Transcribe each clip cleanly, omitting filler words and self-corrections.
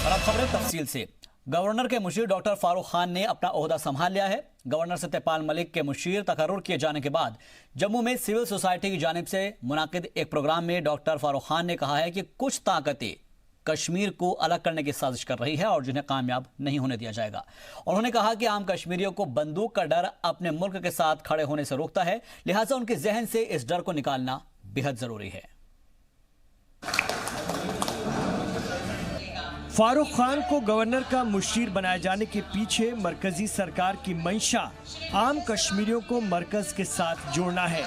और अब खबरें तफसील से। गवर्नर के मुशीर डॉक्टर फारूक खान ने अपना ओहदा संभाल लिया है। गवर्नर सत्यपाल मलिक के मुशीर तकर्रुर किए जाने के बाद जम्मू में सिविल सोसाइटी की जानिब से मुनाकिद एक प्रोग्राम में डॉक्टर फारूक खान ने कहा है कि कुछ ताकतें कश्मीर को अलग करने की साजिश कर रही है और जिन्हें कामयाब नहीं होने दिया जाएगा। उन्होंने कहा कि आम कश्मीरियों को बंदूक का डर अपने मुल्क के साथ खड़े होने से रोकता है, लिहाजा उनके जहन से इस डर को निकालना बेहद जरूरी है। फारूक खान को गवर्नर का मुशीर बनाए जाने के पीछे मरकजी सरकार की मंशा आम कश्मीरियों को मरकज के साथ जोड़ना है।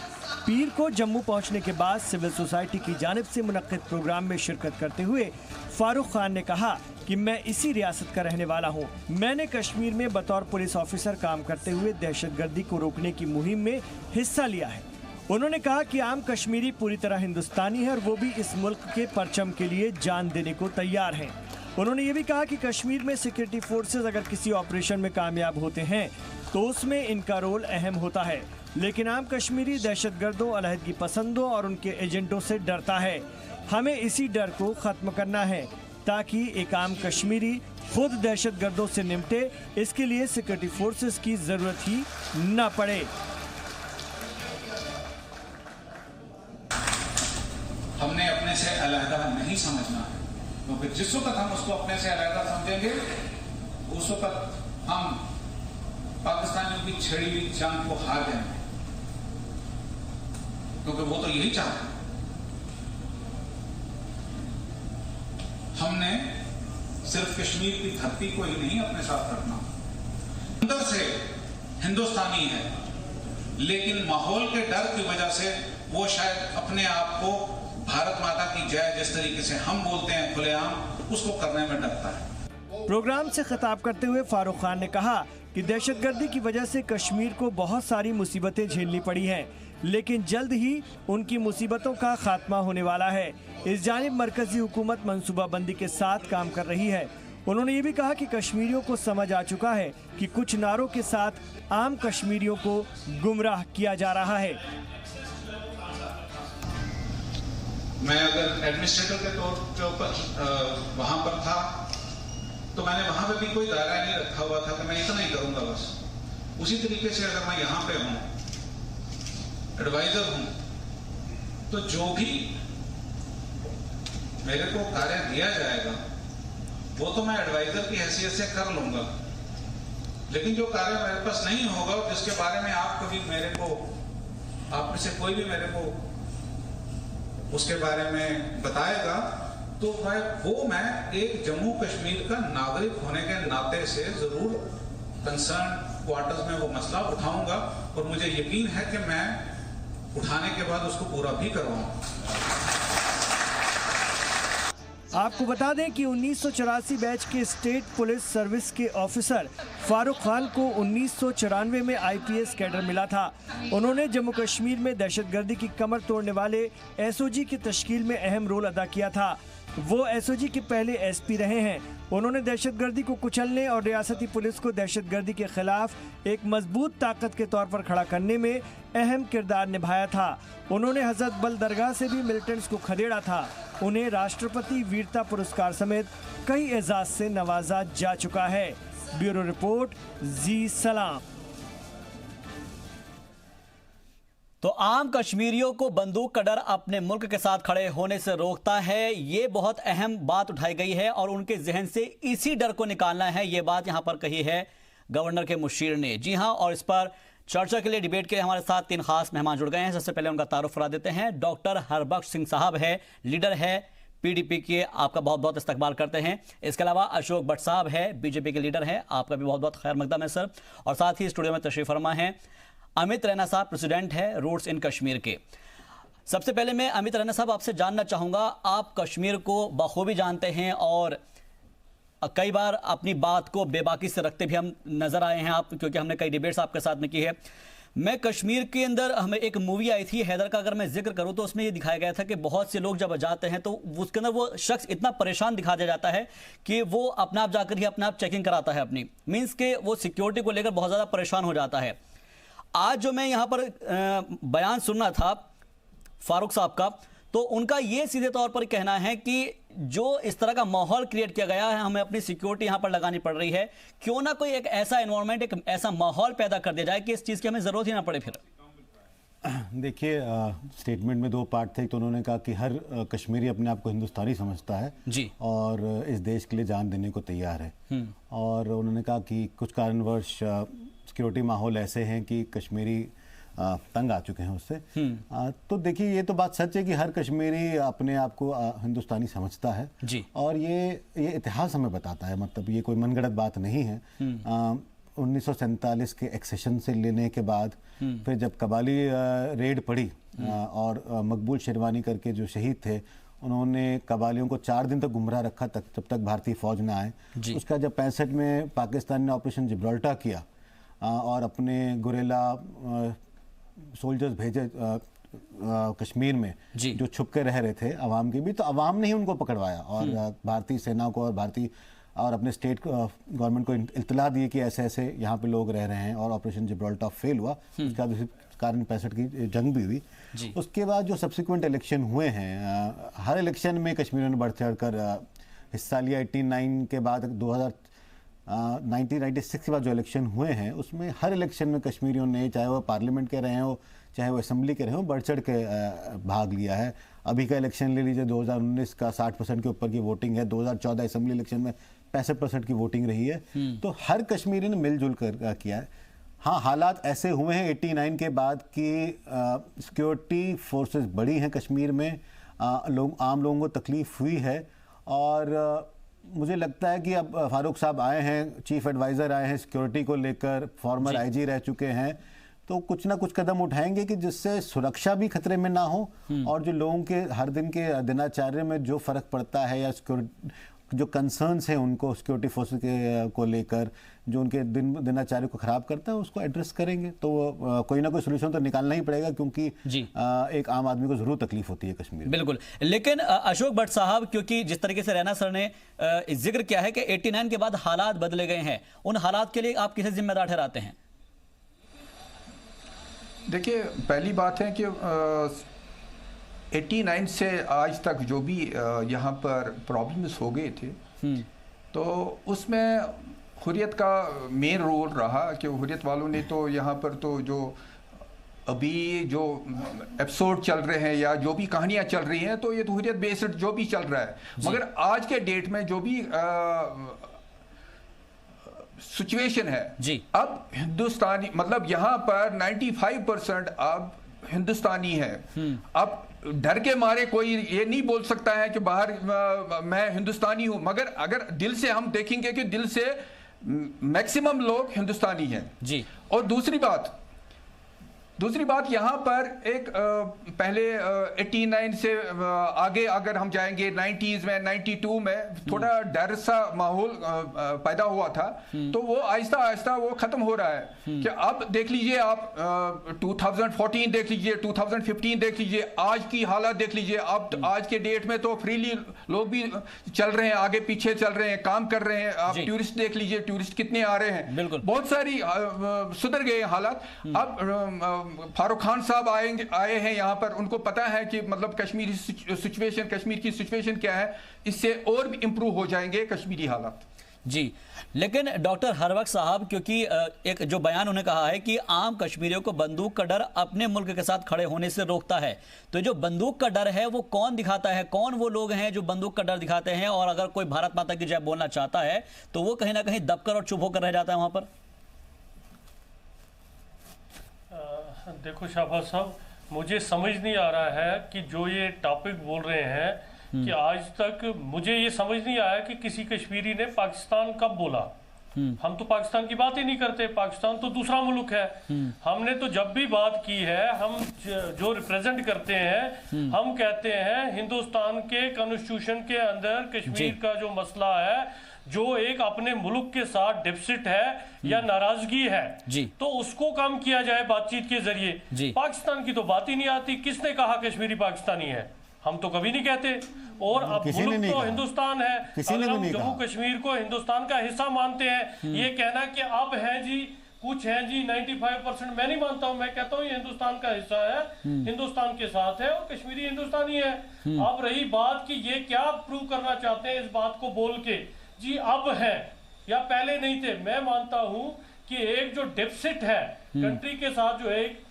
पीर को जम्मू पहुंचने के बाद सिविल सोसाइटी की जानिब से मुनक्किद प्रोग्राम में शिरकत करते हुए फारूक खान ने कहा कि मैं इसी रियासत का रहने वाला हूं। मैंने कश्मीर में बतौर पुलिस ऑफिसर काम करते हुए दहशतगर्दी को रोकने की मुहिम में हिस्सा लिया है। उन्होंने कहा कि आम कश्मीरी पूरी तरह हिंदुस्तानी है और वो भी इस मुल्क के परचम के लिए जान देने को तैयार हैं। उन्होंने ये भी कहा कि कश्मीर में सिक्योरिटी फोर्सेस अगर किसी ऑपरेशन में कामयाब होते हैं तो उसमें इनका रोल अहम होता है, लेकिन आम कश्मीरी दहशतगर्दों, अलहदगी पसंदों और उनके एजेंटों से डरता है। हमें इसी डर को खत्म करना है ताकि एक आम कश्मीरी खुद दहशतगर्दों से निपटे। इसके लिए सिक्योरिटी फोर्सेस की जरूरत ही न पड़े। हमने अपने से अलहदा नहीं समझना है, क्योंकि जिस वक्त हम उसको अपने से अलग समझेंगे उस वक्त हम पाकिस्तानियों की छड़ी हुई जंग को हार जाएंगे, क्योंकि वो तो यही चाहते हैं। हमने सिर्फ कश्मीर की धरती को ही नहीं अपने साथ रखना, अंदर से हिंदुस्तानी है, लेकिन माहौल के डर की वजह से वो शायद अपने आप को भारत माता की जय जिस तरीके से हम बोलते हैं खुलेआम, उसको करने में डरता है। प्रोग्राम से खिताब करते हुए फारूक खान ने कहा कि दहशतगर्दी की वजह से कश्मीर को बहुत सारी मुसीबतें झेलनी पड़ी हैं, लेकिन जल्द ही उनकी मुसीबतों का खात्मा होने वाला है। इस जानिब मरकजी हुकूमत मंसूबाबंदी के साथ काम कर रही है। उन्होंने ये भी कहा कि कश्मीरियों को समझ आ चुका है कि कुछ नारों के साथ आम कश्मीरियों को गुमराह किया जा रहा है। मैं अगर एडमिनिस्ट्रेटर के तौर के ऊपर वहां पर था तो मैंने वहां पे भी कोई दायरा नहीं रखा हुआ था कि मैं इतना ही करूंगा बस। उसी तरीके से अगर मैं यहाँ पे हूँ, एडवाइजर हूँ, तो जो भी मेरे को कार्य दिया जाएगा वो तो मैं एडवाइजर की हैसियत से कर लूंगा, लेकिन जो कार्य मेरे पास नहीं होगा और जिसके बारे में आप कभी मेरे को, आप में से कोई भी मेरे को उसके बारे में बताएगा, तो मैं एक जम्मू कश्मीर का नागरिक होने के नाते से जरूर कंसर्न क्वार्टर्स में वो मसला उठाऊंगा और मुझे यकीन है कि मैं उठाने के बाद उसको पूरा भी करवाऊंगा। आपको बता दें कि 1984 बैच के स्टेट पुलिस सर्विस के ऑफिसर फारूक खान को 1994 में आईपीएस कैडर मिला था। उन्होंने जम्मू कश्मीर में दहशतगर्दी की कमर तोड़ने वाले एसओजी की तश्कील में अहम रोल अदा किया था। वो एसओजी के पहले एसपी रहे हैं। उन्होंने दहशतगर्दी को कुचलने और रियासती पुलिस को दहशतगर्दी के खिलाफ एक मजबूत ताकत के तौर पर खड़ा करने में अहम किरदार निभाया था। उन्होंने हजरत बल दरगाह से भी मिलिटेंट्स को खदेड़ा था। उन्हें राष्ट्रपति वीरता पुरस्कार समेत कई एजाज से नवाजा जा चुका है। ब्यूरो रिपोर्ट, जी सलाम। तो आम कश्मीरियों को बंदूक का डर अपने मुल्क के साथ खड़े होने से रोकता है, ये बहुत अहम बात उठाई गई है और उनके जहन से इसी डर को निकालना है, ये बात यहां पर कही है गवर्नर के मुशीर ने। जी हां, और इस पर चर्चा के लिए, डिबेट के लिए हमारे साथ 3 खास मेहमान जुड़ गए हैं। सबसे पहले उनका तारुफ करा देते हैं। डॉक्टर हरबख्श सिंह साहब है, लीडर है पीडीपी के, आपका बहुत बहुत इस्तकबाल करते हैं। इसके अलावा अशोक भट्ट साहब है, बीजेपी के लीडर हैं, आपका भी बहुत बहुत खैर मकदम है सर। और साथ ही स्टूडियो में तशरीफ फरमा है अमित रैना साहब, प्रेसिडेंट है रूट्स इन कश्मीर के। सबसे पहले मैं अमित रैना साहब आपसे जानना चाहूँगा, आप कश्मीर को बखूबी जानते हैं और कई बार अपनी बात को बेबाकी से रखते भी हम नज़र आए हैं आप, क्योंकि हमने कई डिबेट्स आपके साथ में की है। मैं कश्मीर के अंदर, हमें एक मूवी आई थी हैदर का, अगर मैं जिक्र करूं तो उसमें ये दिखाया गया था कि बहुत से लोग जब जाते हैं तो उसके अंदर वो शख्स इतना परेशान दिखा दिया जाता है कि वो अपने आप जाकर ही अपने आप चेकिंग कराता है अपनी, मीन्स के वो सिक्योरिटी को लेकर बहुत ज़्यादा परेशान हो जाता है। आज जो मैं यहाँ पर बयान सुनना था फारूक साहब का, तो उनका ये सीधे तौर पर कहना है कि जो इस तरह का माहौल क्रिएट किया गया है, हमें अपनी सिक्योरिटी यहां पर लगानी पड़ रही है, क्यों ना कोई एक ऐसा एनवायरनमेंट, एक ऐसा माहौल पैदा कर दिया जाए कि इस चीज की हमें जरूरत ही ना पड़े। फिर देखिए, स्टेटमेंट में दो पार्ट थे। तो उन्होंने कहा कि हर कश्मीरी अपने आप को हिंदुस्तानी समझता है जी, और इस देश के लिए जान देने को तैयार है। और उन्होंने कहा कि कुछ कारणवश सिक्योरिटी माहौल ऐसे हैं कि कश्मीरी तंग आ चुके हैं उससे। तो देखिए, ये तो बात सच है कि हर कश्मीरी अपने आप को हिंदुस्तानी समझता है जी। और ये इतिहास हमें बताता है, मतलब ये कोई मनगढ़ंत बात नहीं है। 1947 के एक्सेशन से लेने के बाद फिर जब कबाली रेड पड़ी और मकबूल शेरवानी करके जो शहीद थे, उन्होंने कबालियों को 4 दिन तक गुमराह रखा तक जब तक भारतीय फौज ना आए। उसका जब 65 में पाकिस्तान ने ऑपरेशन जिब्राल्टर किया और अपने गुरेला सोल्जर्स भेजे कश्मीर में जो छुप के रह रहे थे अवाम के भी, तो अवाम ने ही उनको पकड़वाया और भारतीय सेना को और अपने स्टेट गवर्नमेंट को इत्तला दी कि ऐसे ऐसे यहाँ पे लोग रह रहे हैं, और ऑपरेशन जिब्राल्टर फेल हुआ। उसका कारण 65 की जंग भी हुई। उसके बाद जो सब्सिक्वेंट इलेक्शन हुए हैं, हर इलेक्शन में कश्मीरियों ने बढ़ चढ़ कर हिस्सा लिया। 89 के बाद 1996 के बाद जो इलेक्शन हुए हैं, उसमें हर इलेक्शन में कश्मीरियों ने, चाहे वो पार्लियामेंट के रहे हो चाहे वो असेंबली के रहे हो, बढ़ चढ़ के भाग लिया है। अभी का इलेक्शन ले लीजिए, 2019 का 60% के ऊपर की वोटिंग है। 2014 असेंबली इलेक्शन में 65% की वोटिंग रही है। तो हर कश्मीरी ने मिलजुल कर किया है। हाँ, हालात ऐसे हुए हैं 89 के बाद कि सिक्योरिटी फोर्सेस बढ़ी हैं कश्मीर में, आम लोगों को तकलीफ हुई है। और मुझे लगता है कि अब फारूक साहब आए हैं, चीफ एडवाइज़र आए हैं सिक्योरिटी को लेकर, फॉर्मर आईजी रह चुके हैं, तो कुछ ना कुछ कदम उठाएंगे कि जिससे सुरक्षा भी खतरे में ना हो और जो लोगों के हर दिन के दिनचर्या में जो फ़र्क पड़ता है या जो कंसर्न्स हैं उनको सिक्योरिटी फोर्सेस को लेकर, जो उनके दिनचर्या को ख़राब करता है, उसको एड्रेस करेंगे। तो कोई ना कोई सोल्यूशन तो निकालना ही पड़ेगा, क्योंकि एक आम आदमी को ज़रूर तकलीफ होती है कश्मीर में। बिल्कुल। लेकिन अशोक भट्ट साहब, क्योंकि जिस तरीके से रैना सर ने जिक्र किया है कि 89 के बाद हालात बदले गए हैं, उन हालात के लिए आप किसे जिम्मेदार ठहराते हैं? देखिए, पहली बात है कि 89 से आज तक जो भी यहाँ पर प्रॉब्लम्स हो गए थे, तो उसमें हुर्रियत का मेन रोल रहा कि हुर्रियत वालों ने तो यहाँ पर तो जो अभी जो एपिसोड चल रहे हैं या जो भी कहानियाँ चल रही हैं, तो ये तो हुर्रियत बेस्ड जो भी चल रहा है। मगर आज के डेट में जो भी सिचुएशन है जी, अब हिंदुस्तानी, मतलब यहाँ पर 95% अब हिंदुस्तानी है। अब डर के मारे कोई ये नहीं बोल सकता है कि बाहर मैं हिंदुस्तानी हूं, मगर अगर दिल से हम देखेंगे कि दिल से मैक्सिमम लोग हिंदुस्तानी हैं जी। और दूसरी बात यहाँ पर एक पहले 89 से आगे अगर हम जाएंगे 90s में, 92 में थोड़ा डर सा माहौल पैदा हुआ था, तो वो आहिस्ता आहिस्ता वो खत्म हो रहा है। कि अब देख लीजिए आप 2014 देख लीजिए, 2015 देख लीजिए, आज की हालत देख लीजिए। अब आज के डेट में तो फ्रीली लोग भी चल रहे हैं, आगे पीछे चल रहे हैं, काम कर रहे हैं। आप टूरिस्ट देख लीजिए, टूरिस्ट कितने आ रहे हैं, बहुत सारी सुधर गए हालात। अब फारूक खान साहब आए हैं यहाँ पर, उनको पता है कि मतलब कश्मीर की सिचुएशन क्या है, इससे और भी इंप्रूव हो जाएंगे कश्मीरी हालात जी। लेकिन डॉक्टर हरवक्त साहब, क्योंकि एक जो बयान उन्होंने कहा है कि आम कश्मीरियों को बंदूक का डर अपने मुल्क के साथ खड़े होने से रोकता है, तो जो बंदूक का डर है वो कौन दिखाता है? कौन वो लोग हैं जो बंदूक का डर दिखाते हैं? और अगर कोई भारत माता की जय बोलना चाहता है तो वो कहीं ना कहीं दबकर और चुप होकर रह जाता है वहां पर। देखो शाहबाज साहब, मुझे समझ नहीं आ रहा है कि जो ये टॉपिक बोल रहे हैं कि आज तक मुझे ये समझ नहीं आया कि किसी कश्मीरी ने पाकिस्तान कब बोला। हम तो पाकिस्तान की बात ही नहीं करते, पाकिस्तान तो दूसरा मुल्क है। हमने तो जब भी बात की है, हम जो रिप्रेजेंट करते हैं, हम कहते हैं हिंदुस्तान के कॉन्स्टिट्यूशन के अंदर कश्मीर का जो मसला है, जो एक अपने मुल्क के साथ डिफिसिट है या नाराजगी है जी, तो उसको कम किया जाए बातचीत के जरिए। पाकिस्तान की तो बात ही नहीं आती। किसने कहा कश्मीरी पाकिस्तानी है? हम तो कभी नहीं कहते। और अब मुल्क तो हिंदुस्तान है, अगर हम जम्मू कश्मीर को हिंदुस्तान का हिस्सा मानते हैं, ये कहना कि अब है जी कुछ हैं जी 95%, मैं नहीं मानता हूं, मैं कहता हूं ये हिंदुस्तान का हिस्सा है, हिंदुस्तान के साथ है और कश्मीरी हिंदुस्तानी है। अब रही बात कि ये क्या प्रूव करना चाहते हैं इस बात को बोल के जी अब है या पहले नहीं थे, मैं मानता हूं कि एक जो डेफिसिट है कंट्री के साथ, जो एक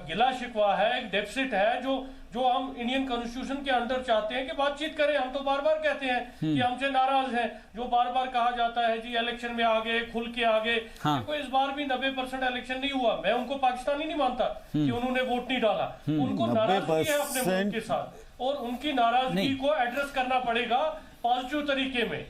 गिला शिकवा है, एक डेफिसिट है जो हम इंडियन कॉन्स्टिट्यूशन के अंदर चाहते हैं कि बातचीत करें। हम तो बार बार कहते हैं कि हमसे नाराज हैं, जो बार बार कहा जाता है जी इलेक्शन में आगे खुल के आगे। हाँ। देखो इस बार भी 90% इलेक्शन नहीं हुआ, मैं उनको पाकिस्तानी नहीं मानता कि उन्होंने वोट नहीं डाला, उनको नाराजगी है अपने मुल्क के साथ और उनकी नाराजगी को एड्रेस करना पड़ेगा पॉजिटिव तरीके में।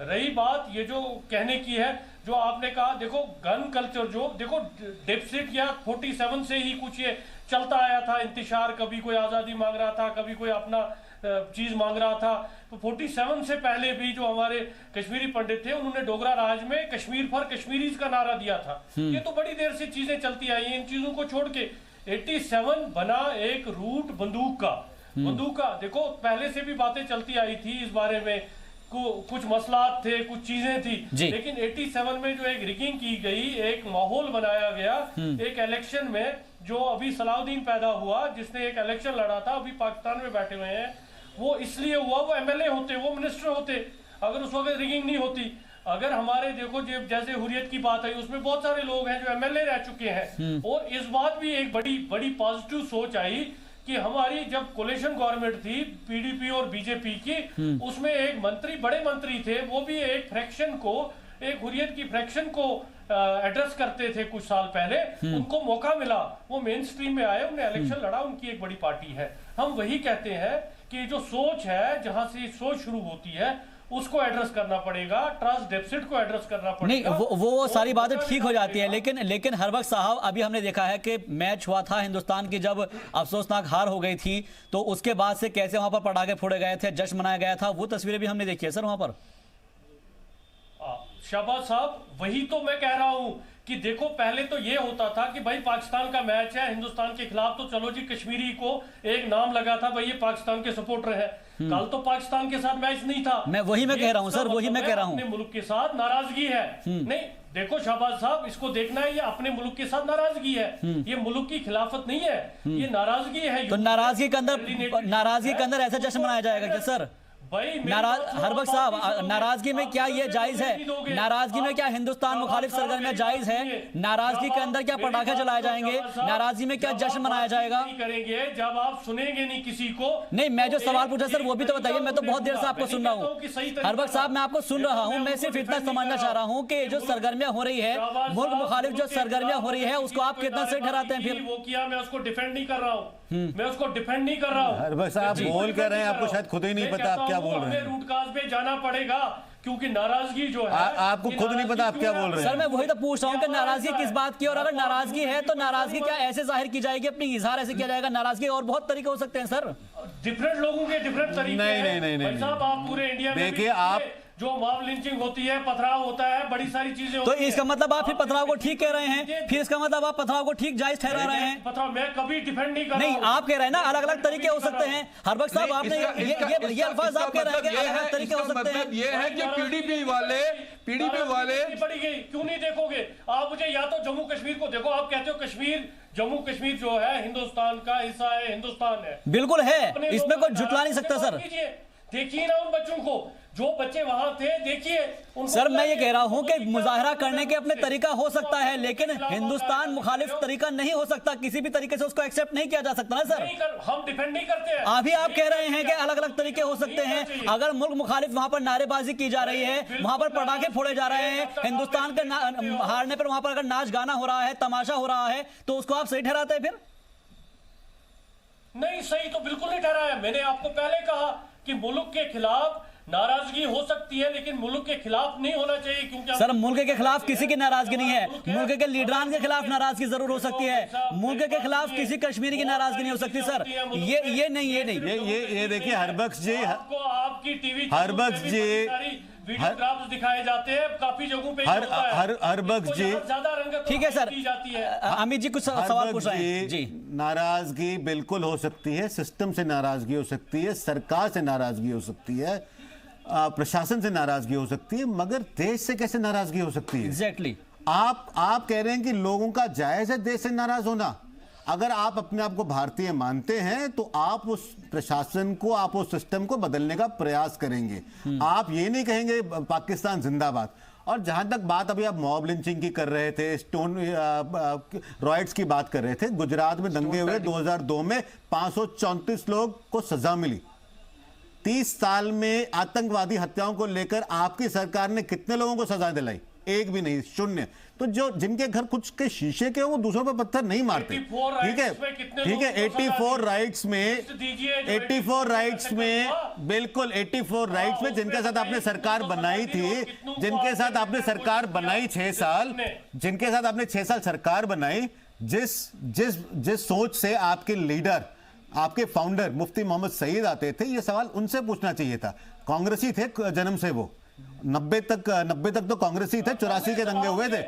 रही बात ये जो कहने की है, जो आपने कहा, देखो गन कल्चर जो देखो डेफिसिट या 47 से ही कुछ ये चलता आया था इंतशार, कभी कोई आज़ादी मांग रहा था, कभी कोई अपना चीज मांग रहा था। तो 47 से पहले भी जो हमारे कश्मीरी पंडित थे उन्होंने डोगरा राज में कश्मीर फॉर कश्मीरीज का नारा दिया था। ये तो बड़ी देर से चीजें चलती आई हैं, इन चीजों को छोड़ के 87 बना एक रूट बंदूक का। देखो पहले से भी बातें चलती आई थी इस बारे में, कुछ मसलात थे, कुछ चीजें थी, लेकिन 87 में जो एक रिगिंग की गई, एक माहौल बनाया गया एक इलेक्शन में, जो अभी सलाउद्दीन पैदा हुआ जिसने एक इलेक्शन लड़ा था, अभी पाकिस्तान में बैठे हुए हैं, वो इसलिए हुआ, वो एमएलए होते, वो मिनिस्टर होते, अगर उस वक्त रिगिंग नहीं होती। अगर हमारे देखो जैसे हुर्रियत की बात आई, उसमें बहुत सारे लोग हैं जो एमएलए रह चुके हैं, और इस बात भी एक बड़ी पॉजिटिव सोच आई कि हमारी जब कोलिशन गवर्नमेंट थी पीडीपी और बीजेपी की, उसमें एक मंत्री, बड़े मंत्री थे, वो भी एक फ्रैक्शन को, एक हुर्रियत की फ्रैक्शन को एड्रेस करते थे कुछ साल पहले, उनको मौका मिला, वो मेन स्ट्रीम में आए, उन्हें इलेक्शन लड़ा, उनकी एक बड़ी पार्टी है। हम वही कहते हैं कि जो सोच है, जहां से सोच शुरू होती है, उसको एड्रेस करना पड़ेगा, ट्रस्ट डेफिसिट को एड्रेस करना पड़ेगा। नहीं, वो सारी बातें ठीक हो जाती है, लेकिन हर वक्त साहब, अभी हमने देखा है कि मैच हुआ था हिंदुस्तान की, जब अफसोसनाक हार हो गई थी, तो उसके बाद से कैसे वहां पर पटाखे फोड़े गए थे, जश्न मनाया गया था, वो तस्वीरें भी हमने देखी है सर वहां पर। शाहबाज साहब, वही तो मैं कह रहा हूं कि देखो पहले तो ये होता था कि भाई पाकिस्तान का मैच है हिंदुस्तान के खिलाफ, तो चलो जी कश्मीरी को एक नाम लगा था, भाई ये पाकिस्तान के सपोर्टर है। कल तो पाकिस्तान के साथ मैच नहीं था, मैं वही मैं कह रहा हूं सर, वही मैं कह रहा हूं, अपने मुल्क के साथ नाराजगी है। नहीं देखो शाहबाज साहब, इसको देखना है, ये अपने मुल्क के साथ नाराजगी है, ये मुल्क की खिलाफत नहीं है, ये नाराजगी है। तो नाराजगी के अंदर ऐसा जश्न मनाया जाएगा क्या सर? हर वक्त साहब, नाराजगी में क्या ये जायज है? नाराजगी में क्या हिंदुस्तान मुखालिफ सरगर्मियां जायज है? नाराजगी के अंदर क्या पटाखे जलाए जाएंगे? नाराजगी में क्या जश्न मनाया जाएगा? करेंगे जब आप सुनेंगे नहीं किसी को। नहीं, मैं जो सवाल पूछा सर वो भी तो बताइए, मैं तो बहुत देर से आपको सुन रहा हूँ। हर वक्त साहब मैं आपको सुन रहा हूँ, मैं सिर्फ इतना समझना चाह रहा हूँ कि जो सरगर्मियां हो रही है, मुल्क मुखालिफ जो सरगर्मियां हो रही है, उसको आप कितना सही ठहराते हैं? फिर वो किया, मैं उसको डिफेंड नहीं कर रहा हूँ, मैं उसको डिफेंड नहीं कर रहा हूँ। हर वक्त आप बोल कर रहे हैं, आपको शायद खुद ही नहीं पता आप क्या बोल रहे हैं। रूटकाज पे जाना पड़ेगा, क्योंकि नाराजगी जो है, आपको खुद नहीं पता आप क्या बोल रहे हैं। सर मैं वही तो पूछ रहा हूँ कि नाराजगी किस बात की, और अगर नाराजगी है तो नाराजगी क्या ऐसे जाहिर की जाएगी, अपनी इजहार ऐसे किया जाएगा? नाराजगी और बहुत तरीके हो सकते हैं सर, डिफरेंट लोगों के डिफरेंट तरीके। नहीं साहब आप पूरे इंडिया में देखिए, आप जो मॉब लिंचिंग होती है, पथराव होता है, बड़ी सारी चीजें तो इसका मतलब आप फिर पथराव को ठीक कह रहे हैं, फिर इसका मतलब आप पथराव को ठीक जायज ठहरा रहे हैं? पथराव मैं कभी डिफेंड नहीं कर रहा नहीं, आप कह रहे हैं ना अलग अलग तरीके हो सकते हैं। हर वक्त साहब आपने ये अल्फाज आप कह रहे हैं कि अलग अलग तरीके हो सकते हैं। ये है कि पीडीपी वाले पड़ी गई, क्यों नहीं देखोगे आप? मुझे या तो जम्मू कश्मीर को देखो, आप कहते हो कश्मीर, जम्मू कश्मीर जो है हिंदुस्तान का हिस्सा है, हिंदुस्तान है, बिल्कुल है, इसमें कोई झुटला नहीं सकता सर। देखिए ना उन बच्चों को, जो बच्चे वहां थे, देखिए। सर मैं ये कह रहा हूं कि मुजाहरा करने के अपने तरीका हो सकता है, लेकिन हिंदुस्तान मुखालिफ तरीका नहीं हो सकता, किसी भी तरीके से उसको एक्सेप्ट नहीं किया जा सकता ना सर। हम डिफेंड नहीं करते हैं। अभी आप कह रहे हैं कि अलग अलग तरीके हो सकते हैं। अगर मुल्क मुखालिफ वहां पर नारेबाजी की जा रही है, वहां पर पटाखे फोड़े जा रहे हैं, हिंदुस्तान के हारने पर वहां पर अगर नाच गाना हो रहा है, तमाशा हो रहा है, तो उसको आप सही ठहराते हैं? फिर नहीं, सही तो बिल्कुल नहीं ठहराया। मैंने आपको पहले कहा कि मुल्क के खिलाफ नाराजगी हो सकती है, लेकिन मुल्क के खिलाफ नहीं होना चाहिए, क्योंकि सर मुल्क के खिलाफ किसी की नाराजगी नहीं है, मुल्क के लीडरान के खिलाफ नाराजगी जरूर हो सकती है, मुल्क के खिलाफ किसी कश्मीरी की नाराजगी नहीं हो सकती सर। ये देखिए हरबख्श जी, आपकी टीवी हरबख्श जी वीडियोग्राफ्स दिखाए जाते हैं काफी जगहों पे, हरबख्श जी ज्यादा रंगत ठीक है सर। अमित जी कुछ सवाल पूछ रहे हैं जी। नाराजगी बिल्कुल हो सकती है, सिस्टम से नाराजगी हो सकती है, सरकार से नाराजगी हो सकती है, प्रशासन से नाराजगी हो सकती है, मगर देश से कैसे नाराजगी हो सकती है? एग्जैक्टली आप कह रहे हैं कि लोगों का जायज है देश से नाराज होना। अगर आप अपने आप को भारतीय मानते हैं तो आप उस प्रशासन को, आप उस सिस्टम को बदलने का प्रयास करेंगे। आप ये नहीं कहेंगे पाकिस्तान जिंदाबाद। और जहां तक बात अभी आप मॉब लिंचिंग की कर रहे थे, स्टोन रॉयट्स की बात कर रहे थे, गुजरात में दंगे हुए 2002 में 534 लोग को सजा मिली। 30 साल में आतंकवादी हत्याओं को लेकर आपकी सरकार ने कितने लोगों को सजा दिलाई? एक भी नहीं, शून्य। तो जो जिनके घर कुछ के शीशे के वो दूसरों पे पत्थर नहीं मारते। ठीक है, ठीक है। 84 राइट्स में, 84 राइट्स में, बिल्कुल 84 राइट्स में जिनके साथ आपने सरकार बनाई थी, जिनके साथ आपने सरकार बनाई 6 साल, जिनके साथ आपने 6 साल सरकार बनाई, जिस सोच से आपके लीडर, आपके फाउंडर मुफ्ती मोहम्मद सईद आते थे, ये सवाल उनसे पूछना चाहिए था। कांग्रेसी थे जन्म से वो, 90 तक तो कांग्रेसी थे, 84 के दंगे हुए थे।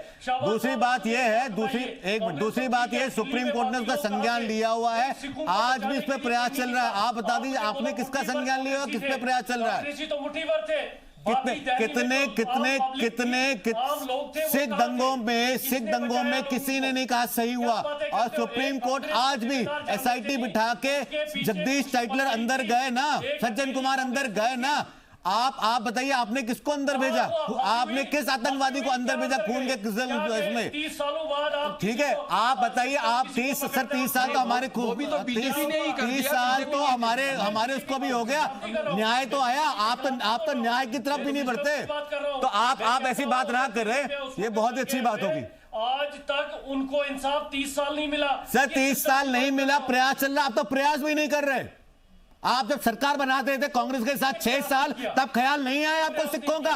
दूसरी बात यह है, दूसरी बात यह, सुप्रीम कोर्ट ने उसका संज्ञान लिया हुआ है, आज भी इस पे प्रयास चल रहा है। आप बता दीजिए आपने किसका संज्ञान लिया हुआ, किस पे प्रयास चल रहा है? सिख दंगों में किसी ने नहीं कहा सही हुआ। और सुप्रीम कोर्ट आज भी SIT बिठा के जगदीश टाइटलर अंदर गए ना, सज्जन कुमार अंदर गए ना। आप बताइए आपने किसको अंदर भेजा? आपने किस आतंकवादी को अंदर भेजा खून के इसमें? 30 सालों बाद ठीक है, आप बताइए। आप 30 साल तो हमारे 30 साल तो हमारे उसको भी हो गया, न्याय तो आया। आप तो न्याय की तरफ भी नहीं बढ़ते। तो आप ऐसी बात ना कर रहे, ये बहुत ही अच्छी बात होगी। आज तक उनको इंसाफ 30 साल नहीं मिला सर, 30 साल नहीं मिला, प्रयास चल रहा। आप तो प्रयास भी नहीं कर रहे। आप जब सरकार बनाते थे कांग्रेस के साथ 6 साल, तब ख्याल नहीं आया आपको सिक्कों का?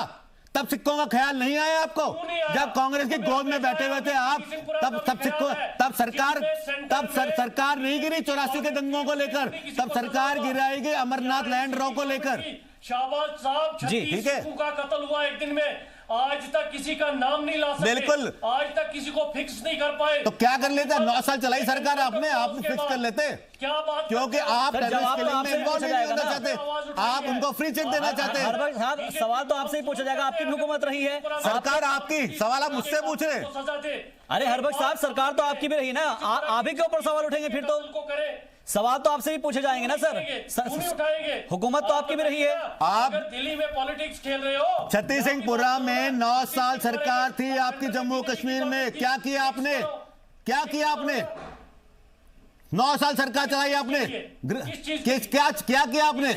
तब सिक्कों का ख्याल नहीं आया आपको? जब कांग्रेस की गोद में बैठे हुए थे आप, तब सरकार नहीं गिरी 84 के दंगों को लेकर, तब सरकार गिराएगी अमरनाथ लैंड रॉ को लेकर। शाहबाज साहब, 36 सिखों का कत्ल हुआ एक दिन में, आज तक किसी का नाम नहीं ला सके। बिल्कुल, आज तक किसी को फिक्स नहीं कर पाए। तो क्या कर लेते? 9 साल चलाई सरकार आपने, आप फिक्स कर लेते। क्या बात? क्योंकि आप टेररिस्ट किलिंग में इन्वॉल्व नहीं होना चाहते, आप उनको फ्री चेक देना चाहते हैं। हर साहब, सवाल तो आपसे ही पूछा जाएगा, आपकी भी हुकूमत रही है, सरकार आपकी, सवाल आप मुझसे पूछ रहे हैं। अरे हरबख्श साहब, सरकार तो आपकी भी रही ना, आप ही के ऊपर सवाल उठेंगे फिर तो? सवाल तो आपसे ही पूछे जाएंगे ना सर। हुकूमत तो आपकी भी रही है। आप दिल्ली में पॉलिटिक्स खेल रहे हो। छत्तीस सिंहपुरा में 9 साल सरकार थी आपकी जम्मू कश्मीर में, क्या किया आपने? 9 साल सरकार चलाई आपने, क्या किया आपने?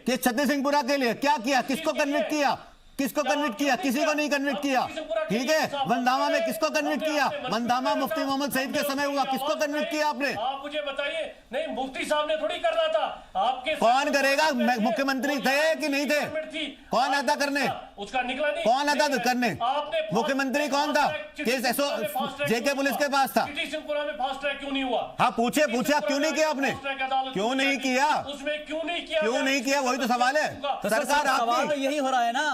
किस छत्तीस सिंहपुरा के लिए क्या किया? किसको कन्विक्ट किया? किसी को नहीं कन्विक्ट किया। ठीक है, वंदामा में किसको कन्विक्ट किया? वंदामा मुफ्ती मोहम्मद सईद के समय हुआ, किसको कन्विक्ट किया आपने? आप मुझे बताइए। नहीं, मुफ्ती साहब ने थोड़ी करना था, आपके कौन करेगा? मुख्यमंत्री थे कि नहीं थे? कौन आता करने? उसका निकला नहीं। कौन आता करने? मुख्यमंत्री कौन था? केस JK पुलिस के पास था। सिंहपुरा में फास्ट ट्रैक क्यों नहीं हुआ? हाँ, पूछे आप क्यों नहीं किया आपने? क्यों नहीं किया? उसमें क्यों नहीं किया? वही तो सवाल है। सरकार सवाल तो यही हो रहा है ना,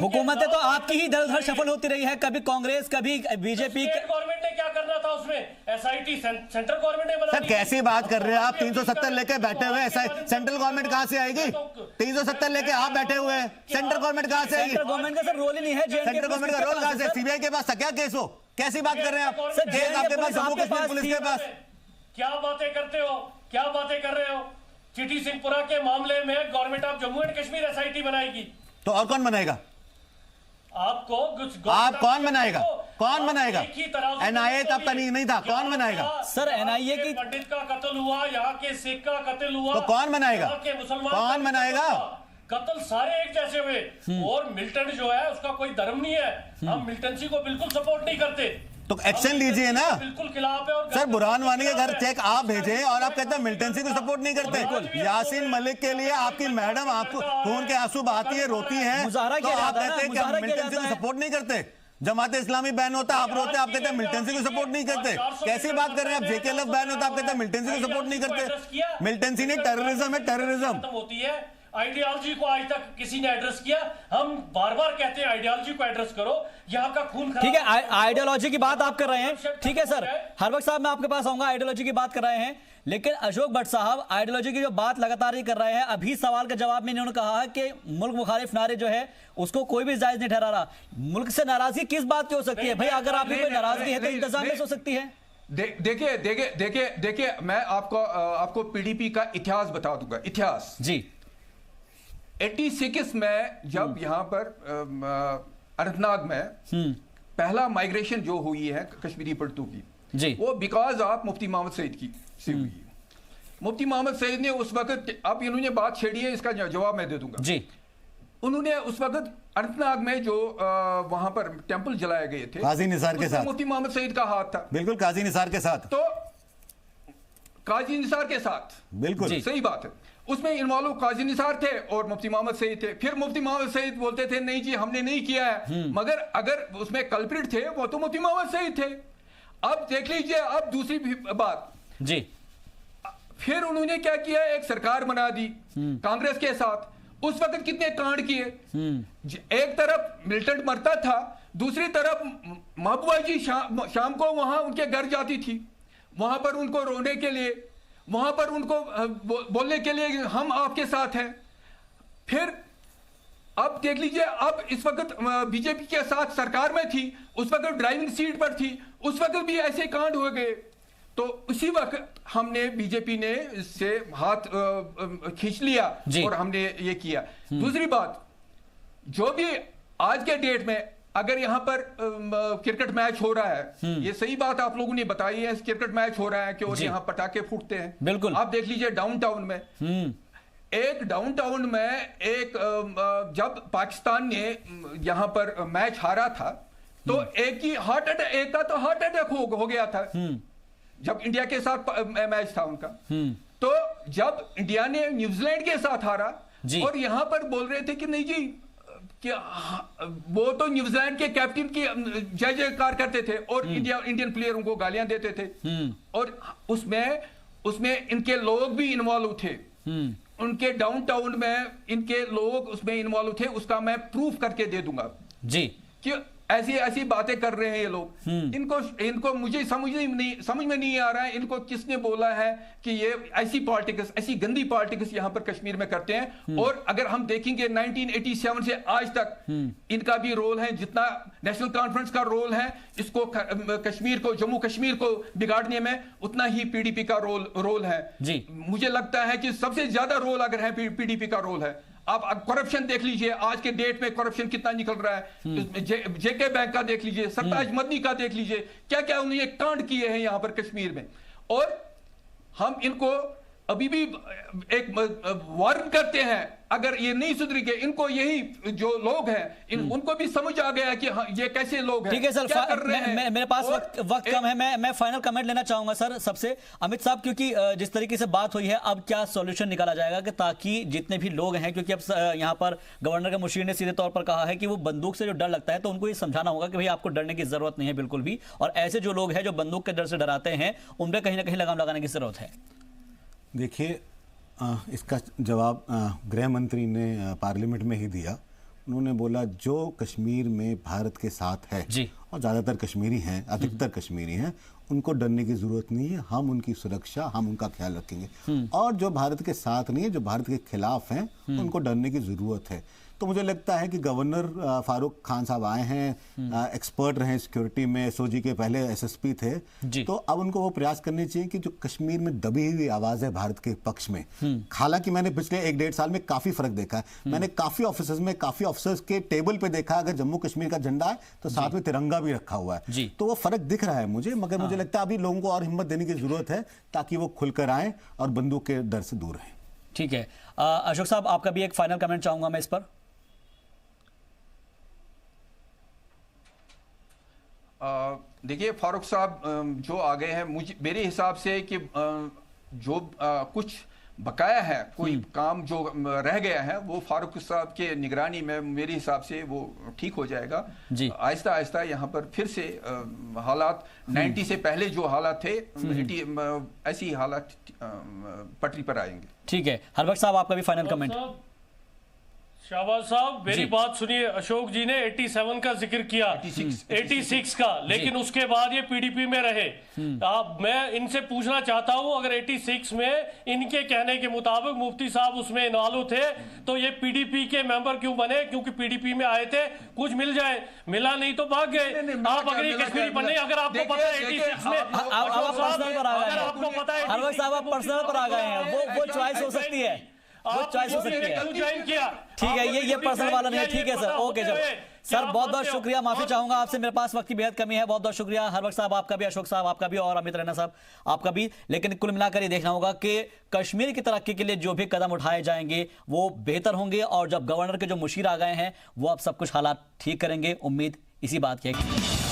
हुकूमतें तो आपकी ही दर दर सफल होती रही है, कभी कांग्रेस कभी बीजेपी। गवर्नमेंट ने क्या करना था उसमें? SIT सेंट्रल गवर्नमेंट ने बना। सर कैसी बात कर रहे हैं आप? 370 लेके बैठे हुए, सेंट्रल गवर्नमेंट कहां से आएगी? 370 लेके आप बैठे हुए हैं, सेंट्रल गवर्नमेंट कहां से आएगी? सेंट्रल गवर्नमेंट का सर रोल ही नहीं है। सेंट्रल गवर्नमेंट का रोल कहां से? CBI के पास था क्या केस? हो कैसी बात कर रहे हैं आप? केस आपके पास, जम्मू कश्मीर पुलिस के पास। क्या बातें करते हो? क्या बातें कर रहे हो? चिटी सिंहपुरा के मामले में government of Jammu and Kashmir SIT बनाएगी, तो और कौन बनाएगा? आप कौन बनाएगा? NIA तब तक नहीं था, कौन बनाएगा? सर NIA की पंडित का कत्ल हुआ, यहाँ के सिख का कत्ल हुआ, तो कौन बनाएगा? यहाँ के मुसलमान कौन बनाएगा? कत्ल सारे एक जैसे हुए। और मिलिटेंट जो है उसका कोई धर्म नहीं है, हम मिलिटेंसी को बिल्कुल सपोर्ट नहीं करते। तो एक्शन लीजिए ना। बिल्कुल खिलाफ है। और सर बुरहान वानी के घर चेक आप भेजें और आप कहते हैं मिलिटेंसी को सपोर्ट नहीं करते। यासीन मलिक के लिए आपकी मैडम आपको खून के आंसू बहाती है, रोती है, तो आप कहते हैं कि हम मिलिटेंसी को सपोर्ट नहीं करते। जमात इस्लामी बैन होता है, आप रोते, आप कहते हैं मिलिटेंसी को सपोर्ट नहीं करते। कैसी बात कर रहे हैं आप? JKLF बैन होता है, आप कहते हैं मिलिटेंसी को सपोर्ट नहीं करते। मिलिटेंसी नहीं, टेररिज्म है, टेररिज्म होती है। आइडियोलॉजी को आज तक किसी ने एड्रेस किया? हम बार बार कहते हैं आइडियोलॉजी को एड्रेस करो, यहाँ का खून खराब। ठीक है, आइडियोलॉजी की बात आप कर रहे हैं, ठीक है सर, हर वक्त साहब मैं आपके पास आऊंगा, आइडियोलॉजी की बात कर रहे हैं, लेकिन अशोक भट्ट साहब आइडियोलॉजी की जो बात लगातार ही कर रहे हैं, अभी सवाल के जवाब में इन्होंने कहा है कि मुल्क मुखालिफ नारे जो है उसको कोई भी जायज नहीं ठहरा रहा। मुल्क से नाराजगी किस बात की हो सकती है भाई? अगर आपकी कोई नाराजगी है तो इंतजाम में हो सकती है। देखिए मैं आपको पीडीपी का इतिहास बता दूंगा। इतिहास जी, 86 में जब यहाँ पर अनंतनाग में पहला माइग्रेशन जो हुई है कश्मीरी पड़तू की जी, वो बिकॉज ऑफ मुफ्ती मोहम्मद सईद की से हुई है। मुफ्ती मोहम्मद सईद ने उस वक्त, अब इन्होंने बात छेड़ी है, इसका जवाब मैं दे दूंगा जी। उन्होंने उस वक्त अनंतनाग में जो वहां पर टेंपल जलाए गए थे काजी निसार के साथ, मुफ्ती मोहम्मद सईद का हाथ था। बिल्कुल काजी निसार के साथ, तो काजी निसार के साथ, बिल्कुल सही बात है, उसमें इन्वॉल्व काजी निसार थे और मुफ्ती मोहम्मद सईद थे। फिर मुफ्ती मोहम्मद सईद बोलते थे नहीं जी हमने नहीं किया है, मगर अगर उसमें कल्प्रिट थे वो तो मुफ्ती मोहम्मद सईद थे। अब देख लीजिए, अब दूसरी बात जी, फिर उन्होंने क्या किया, एक सरकार बना दी कांग्रेस के साथ। उस वक्त कितने कांड किए, एक तरफ मिलिटेंट मरता था, दूसरी तरफ महबूबा जी शाम को वहां उनके घर जाती थी, वहां पर उनको रोने के लिए, वहां पर उनको बोलने के लिए हम आपके साथ हैं। फिर अब देख लीजिए, अब इस वक्त बीजेपी के साथ सरकार में थी, उस वक्त ड्राइविंग सीट पर थी, उस वक्त भी ऐसे कांड हो गए। तो उसी वक्त हमने बीजेपी ने इससे हाथ खींच लिया और हमने ये किया। दूसरी बात, जो भी आज के डेट में अगर यहाँ पर क्रिकेट मैच हो रहा है, ये सही बात आप लोगों ने बताई है, क्रिकेट मैच हो रहा है कि और यहाँ पटाखे फूटते हैं। बिल्कुल, आप देख लीजिए डाउनटाउन में, जब पाकिस्तान ने यहाँ पर मैच हारा था तो एक का तो हार्ट अटैक हो गया था जब इंडिया के साथ मैच था उनका। तो जब इंडिया ने न्यूजीलैंड के साथ हारा और यहां पर बोल रहे थे कि नहीं जी, कि वो तो न्यूजीलैंड के कैप्टन की जय जयकार करते थे और इंडियन प्लेयरों को गालियां देते थे, और उसमें इनके लोग भी इन्वॉल्व थे, उनके डाउनटाउन में इनके लोग उसमें इन्वॉल्व थे। उसका मैं प्रूफ करके दे दूंगा जी कि ऐसी बातें कर रहे हैं ये लोग। इनको मुझे समझ में नहीं आ रहा है, इनको किसने बोला है कि ये ऐसी पॉलिटिक्स, ऐसी गंदी पॉलिटिक्स यहाँ पर कश्मीर में करते हैं। और अगर हम देखेंगे 1987 से आज तक इनका भी रोल है, जितना नेशनल कॉन्फ्रेंस का रोल है इसको कश्मीर को, जम्मू कश्मीर को बिगाड़ने में, उतना ही पीडीपी का रोल है जी। मुझे लगता है कि सबसे ज्यादा रोल अगर है पीडीपी का रोल है। आप करप्शन देख लीजिए, आज के डेट में करप्शन कितना निकल रहा है, जेके बैंक का देख लीजिए, सरताज मदनी का देख लीजिए, क्या क्या उन्होंने कांड किए हैं यहाँ पर कश्मीर में। और हम इनको अभी भी एक वार्न करते हैं, अगर ये नहीं सुधरेंगे, इनको यही जो लोग हैं उनको भी समझ आ गया कि हाँ, ये कैसे लोग हैं। ठीक है सर, क्या कर रहे हैं। मेरे पास वक्त कम है, मैं फाइनल कमेंट लेना चाहूंगा सर सबसे, अमित साहब, क्योंकि जिस तरीके से बात हुई है, अब क्या सॉल्यूशन निकाला जाएगा कि ताकि जितने भी लोग हैं, क्योंकि अब यहाँ पर गवर्नर के मुशीर ने सीधे तौर पर कहा है कि वो बंदूक से जो डर लगता है, तो उनको ये समझाना होगा कि भाई आपको डरने की जरूरत नहीं है बिल्कुल भी, और ऐसे जो लोग हैं जो बंदूक के डर से डराते हैं, उन पर कहीं ना कहीं लगाम लगाने की जरूरत है। देखिए, इसका जवाब गृह मंत्री ने पार्लियामेंट में ही दिया। उन्होंने बोला जो कश्मीर में भारत के साथ है जी, और ज़्यादातर कश्मीरी हैं, अधिकतर कश्मीरी हैं, उनको डरने की ज़रूरत नहीं है, हम उनकी सुरक्षा, हम उनका ख्याल रखेंगे। और जो भारत के साथ नहीं है, जो भारत के खिलाफ हैं, उनको डरने की ज़रूरत है। तो मुझे लगता है कि गवर्नर फारूक खान साहब आए हैं, एक्सपर्ट रहे सिक्योरिटी में, एसओजी के पहले एसएसपी थे, तो अब उनको वो प्रयास करने चाहिए कि जो कश्मीर में दबी हुई आवाज है भारत के पक्ष में, हालांकि मैंने पिछले 1-1.5 साल में काफी फर्क देखा है। मैंने काफी ऑफिसर्स में, काफी ऑफिसर्स के टेबल पे देखा, अगर जम्मू कश्मीर का झंडा है तो साथ में तिरंगा भी रखा हुआ है, तो वो फर्क दिख रहा है मुझे। मगर मुझे लगता है अभी लोगों को और हिम्मत देने की जरूरत है ताकि वो खुलकर आए और बंदूक के डर से दूर रहें। ठीक है, अशोक साहब, आपका भी एक फाइनल कमेंट चाहूंगा मैं इस पर। देखिए, फारूक साहब जो आ गए हैं, मेरे हिसाब से कि जो कुछ बकाया है, कोई काम जो रह गया है, वो फारूक साहब के निगरानी में मेरे हिसाब से वो ठीक हो जाएगा। आहिस्ता आहिस्ता यहाँ पर फिर से हालात 90 से पहले जो हालात थे, ऐसी हालात पटरी पर आएंगे। ठीक है, हरबख्श साहब, आपका भी फाइनल कमेंट। शाहबाज साहब मेरी बात सुनिए। अशोक जी ने 87 का जिक्र किया, 86 का, लेकिन उसके बाद ये पीडीपी में रहे। मैं इनसे पूछना चाहता हूं, अगर 86 में इनके कहने के मुताबिक मुफ्ती साहब उसमें इन्वॉल्व थे, तो ये पीडीपी के मेंबर क्यों बने? क्योंकि पीडीपी में आए थे, कुछ मिल जाए, मिला नहीं तो भाग गए। आप अगर ये कश्मीरी बने, अगर आपको पता है 86 में, आपको पता है हर वक्त साहब आप पर्सनल पर आ गए हैं, वो चॉइस हो सकती है, वो चॉइस हो सकती है। ज्वाइन किया, ठीक है, ये पर्सनल वाला नहीं है। ठीक है सर, ओके सर। सर बहुत बहुत शुक्रिया, माफी चाहूंगा आपसे, मेरे पास वक्त की बेहद कमी है। बहुत बहुत शुक्रिया हर वक्त साहब आपका भी, अशोक साहब आपका भी, और अमित रैना साहब आपका भी। लेकिन कुल मिलाकर ये देखना होगा कि कश्मीर की तरक्की के लिए जो भी कदम उठाए जाएंगे वो बेहतर होंगे, और जब गवर्नर के जो मुशीर आ गए हैं वो अब सब कुछ हालात ठीक करेंगे। उम्मीद इसी बात की है।